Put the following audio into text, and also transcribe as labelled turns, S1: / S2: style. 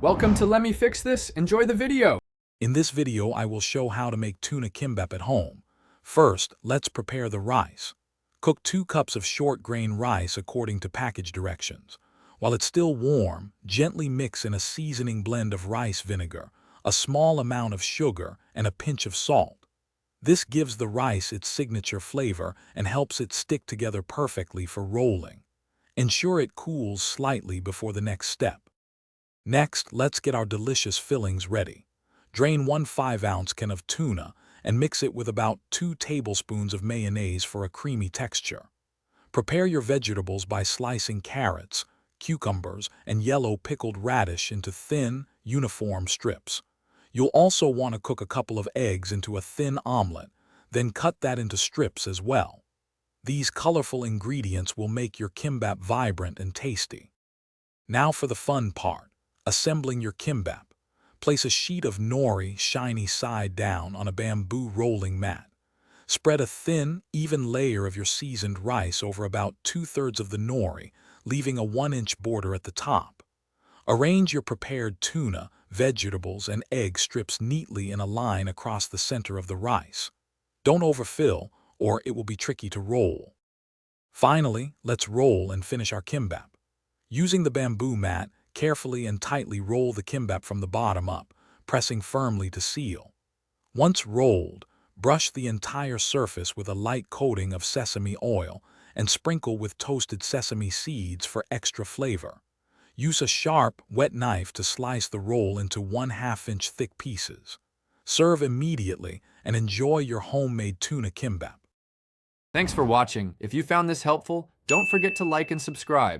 S1: Welcome to Let Me Fix This. Enjoy the video.
S2: In this video, I will show how to make tuna kimbap at home. First, let's prepare the rice. Cook 2 cups of short grain rice according to package directions. While it's still warm, gently mix in a seasoning blend of rice vinegar, a small amount of sugar, and a pinch of salt. This gives the rice its signature flavor and helps it stick together perfectly for rolling. Ensure it cools slightly before the next step. Next, let's get our delicious fillings ready. Drain 1 5-ounce can of tuna and mix it with about 2 tablespoons of mayonnaise for a creamy texture. Prepare your vegetables by slicing carrots, cucumbers, and yellow pickled radish into thin, uniform strips. You'll also want to cook a couple of eggs into a thin omelet, then cut that into strips as well. These colorful ingredients will make your kimbap vibrant and tasty. Now for the fun part. Assembling your kimbap. Place a sheet of nori shiny side down on a bamboo rolling mat. Spread a thin, even layer of your seasoned rice over about 2/3 of the nori, leaving a 1-inch border at the top. Arrange your prepared tuna, vegetables, and egg strips neatly in a line across the center of the rice. Don't overfill, or it will be tricky to roll. Finally, let's roll and finish our kimbap. Using the bamboo mat, carefully and tightly roll the kimbap from the bottom up, pressing firmly to seal. Once rolled, brush the entire surface with a light coating of sesame oil and sprinkle with toasted sesame seeds for extra flavor. Use a sharp, wet knife to slice the roll into 1/2-inch thick pieces. Serve immediately and enjoy your homemade tuna kimbap.
S1: Thanks for watching. If you found this helpful, don't forget to like and subscribe.